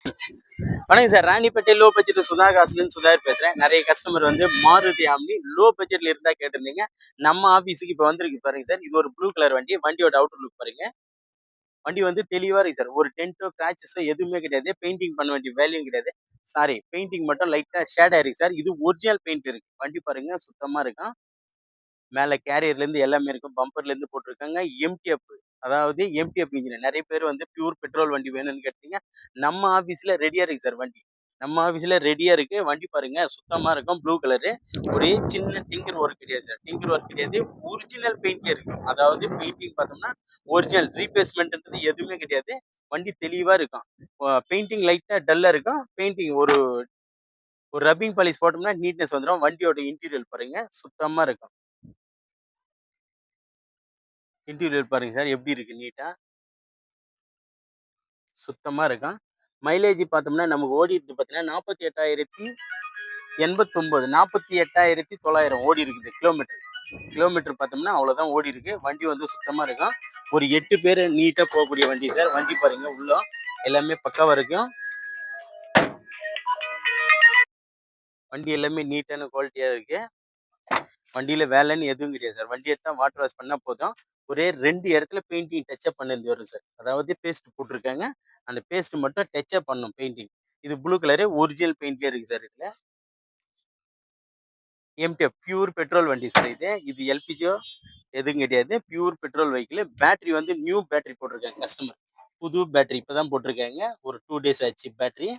வணக்கம் sir. Ranipet low budget சுதாகாசுலருந்து சுதாகர் பேசுறேன். நெறைய கஸ்டமர் வந்து மாருதி ஆம்னி லோ பட்ஜெட்ல இருந்தா கேட்டிருந்தீங்க. நம்ம ஆஃபீஸுக்கு இப்ப வந்திருக்கு பாருங்க சார். இது ஒரு ப்ளூ கலர் வண்டி. வண்டியோட அவுட்டர் லுக் பாருங்க. வண்டி வந்து தெளிவா இருக்கு சார். ஒரு டென்ட்டோ, கிராச்சஸோ எதுவுமே கிடையாது. பெயிண்டிங் பண்ண வேண்டிய வேலையும் கிடையாது. சாரி பெயிண்டிங் மட்டும் லைட்டா ஷேட் ஆயிருக்கு சார். இது ஒரிஜினல் பெயிண்ட் இருக்கு. வண்டி பாருங்க சுத்தமா இருக்கும். மேல கேரியர்லேருந்து எல்லாமே இருக்கும். பம்பர்லேருந்து போட்டிருக்காங்க. எம்டிஎஃப் அதாவது எம்டிஎஃப் இன்ஜின். நெறைய பேர் வந்து பியூர் பெட்ரோல் வண்டி வேணும்னு கேட்டீங்க. நம்ம ஆஃபீஸ்ல ரெடியா இருக்கு சார் வண்டி. நம்ம ஆஃபீஸ்ல ரெடியா இருக்கு. வண்டி பாருங்க சுத்தமா இருக்கும். Blue colour. ஒரே சின்ன டிங்கர் ஒர்க் கிடையாது சார். டிங்கர் ஒர்க் கிடையாது. ஒரிஜினல் பெயிண்டே இருக்கு. அதாவது பெயிண்டிங் பார்த்தோம்னா, ஒரிஜினல் ரீப்ளேஸ்மென்ட்ன்றது எதுவுமே கிடையாது. வண்டி தெளிவா இருக்கும். பெயிண்டிங் லைட்டா டல்லா இருக்கும். பெயிண்டிங் ஒரு ஒரு ரப்பிங் பாலிஷ் போட்டோம்னா நீட்னஸ் வந்துரும். வண்டியோட இன்டீரியர் பாருங்க. சுத்தமா இருக்கும். இன்டீரியர் பாருங்க சார் எப்படி இருக்கு நீட்டா, சுத்தமா இருக்கும். மைலேஜ் பார்த்தோம்னா நமக்கு ஓடிருக்கு பார்த்தீங்கன்னா 48,089 48,900 ஓடி இருக்குது கிலோமீட்டர். கிலோமீட்டர் பார்த்தோம்னா அவ்வளோதான் ஓடி இருக்கு. வண்டி வந்து சுத்தமா இருக்கும். ஒரு 8 பேர் நீட்டா போகக்கூடிய வண்டி சார். வண்டி பாருங்க உள்ள எல்லாமே பக்காவா இருக்கும். வண்டி எல்லாமே நீட்டான குவாலிட்டியா இருக்கு. வண்டியில வேலைன்னு எதுவும் கிடையாது சார். வண்டி எடுத்தா வாட்டர் வாஷ் பண்ணா போதும். ஒரே 2 இடத்துல பெயிண்டிங் டச்சப் பண்ணது வரும் சார். அதாவது பேஸ்ட் போட்டுருக்காங்க. அந்த பேஸ்ட் மட்டும் டச்சப் பண்ணணும் பெயிண்டிங். இது ப்ளூ கலரு ஒரிஜினல் பெயிண்ட்லயே இருக்கு சார் இதுல. எம்டிஎஃப் பியூர் பெட்ரோல் வண்டி சார் இது. இது எல்பிஜியோ எதுவும் கிடையாது. Pure petrol vehicle. பேட்டரி வந்து நியூ பேட்டரி போட்டிருக்காங்க கஸ்டமர். புது பேட்டரி இப்பதான் போட்டிருக்காங்க. ஒரு 2 டேஸ் ஆச்சு பேட்டரி.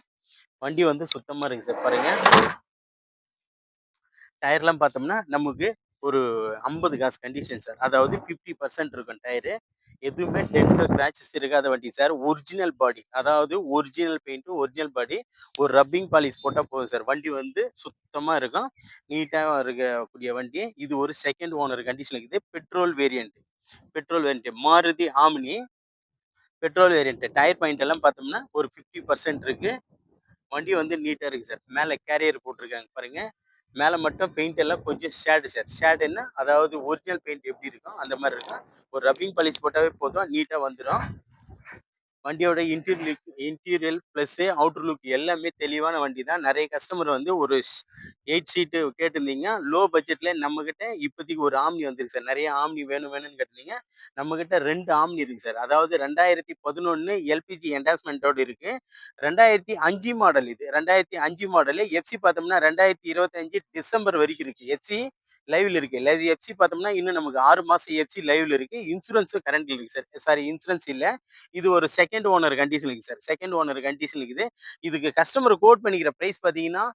வண்டி வந்து சுத்தமா இருக்கு சார் பாருங்க. டயர்லாம் பார்த்தோம்னா, நமக்கு ஒரு 50 காசு கண்டிஷன் சார். அதாவது 50% இருக்கும் டயரு. எதுவுமே டென்ட், ஸ்க்ராச்சஸ் இருக்காத வண்டி சார். ஒரிஜினல் பாடி. அதாவது ஒரிஜினல் பெயிண்ட், ஒரிஜினல் பாடி. ஒரு ரப்பிங் பாலிஷ் போட்டா போதும் சார். வண்டி வந்து சுத்தமா இருக்கும். நீட்டா இருக்கக்கூடிய வண்டி. இது ஒரு செகண்ட் ஓனர் கண்டிஷன்ல இருக்குது. Petrol variant. Petrol variant. Maruti Omni petrol variant. Tyre point எல்லாம் பார்த்தோம்னா, ஒரு 50% இருக்கு. வண்டி வந்து நீட்டா இருக்கு சார். மேல கேரியர் போட்டிருக்காங்க பாருங்க. மேல மட்டும் பெயிண்ட் எல்லாம் கொஞ்சம் ஷேடு சார். ஷேடுன்னா அதாவது ஒரிஜினல் பெயிண்ட் எப்படி இருக்கும் அந்த மாதிரி இருக்கும். ஒரு ரப்பிங் பாலிஷ் போட்டாவே போதும் நீட்டா வந்துடும். வண்டியோட இன்டீரியல் பிளஸ் அவுட்டர் லுக் எல்லாமே தெளிவான வண்டி தான். நிறைய கஸ்டமர் வந்து ஒரு 8 சீட்டு கேட்டிருந்தீங்க. லோ பட்ஜெட்ல நம்ம கிட்ட இப்போதைக்கு ஒரு ஆம்னி வந்துருக்கு சார். நிறைய ஆம்னி வேணும்னு கேட்டிருந்தீங்க. நம்ம கிட்ட 2 ஆம்னி இருக்கு சார். அதாவது 2011 எல்பிஜி என்டாஸ்மெண்டோட இருக்கு. 2005 மாடல் இது. 2005 மாடலு. எஃப்சி பார்த்தோம்னா 2025 டிசம்பர் வரைக்கும் இருக்கு. எஃப்சி லைவ்ல இருக்கு. லைவ் எஃப்சி பார்த்தோம்னா இன்னும் நமக்கு 6 மாசம் எஃப்சி லைவ்ல இருக்கு. இன்சூரன்ஸும் கரண்ட்ல இருக்கு சார். சாரி இன்சூரன்ஸ் இல்ல. இது ஒரு செகண்ட் ஓனர் கண்டிஷன் இருக்கு சார். செகண்ட் ஓனர் கண்டிஷன் இருக்குது. இதுக்கு கஸ்டமர் கோட் பண்ணிக்கிற பிரைஸ் பார்த்தீங்கன்னா,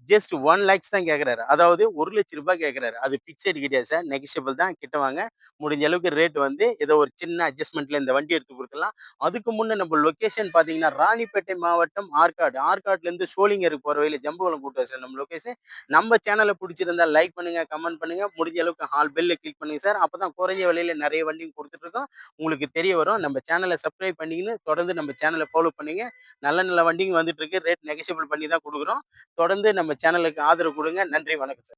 ஜஸ்ட் 1 லேக்ஸ் தான் கேட்கறாரு. அதாவது ரூ. 1,00,000 கேட்கறாரு. அது பிக்ஸட் கிடையாது சார். நெகோஷியபிள் தான். கிட்ட வாங்க. முடிஞ்ச அளவுக்கு ரேட் வந்து ஏதோ ஒரு சின்ன அட்ஜஸ்ட்மென்ட்ல இந்த வண்டி எடுத்து குடுக்கலாம். அதுக்கு முன்ன நம்ம லொகேஷன் பார்த்தீங்கன்னா, ராணிப்பேட்டை மாவட்டம் ஆற்காடு. ஆற்காட்லேருந்து சோளிங்கருக்கு போற வழியில ஜம்புவலம் கூட்டம் சார் நம்ம லொகேஷன். நம்ம சேனல புடிச்சிருந்தா லைக் பண்ணுங்க, கமெண்ட் பண்ணுங்க. முடிஞ்ச அளவுக்கு ஆல் பெல்ல கிளிக் பண்ணுங்க சார். அப்பதான் குறைஞ்ச விலையில நெறைய வண்டியும் குடுத்துட்டு இருக்கோம். உங்களுக்கு தெரிய வரும். நம்ம சேனல சப்ஸ்கிரைப் பண்ணிக்கின்னு தொடர்ந்து நம்ம சேனல ஃபாலோ பண்ணுங்க. நல்ல நல்ல வண்டிங்க வந்துட்டு இருக்கு. ரேட் நெகோஷியபிள் பண்ணி தான் குடுக்குறோம். தொடர்ந்து நம்ம சேனலுக்கு ஆதரவு குடுங்க. நன்றி, வணக்கம் சார்.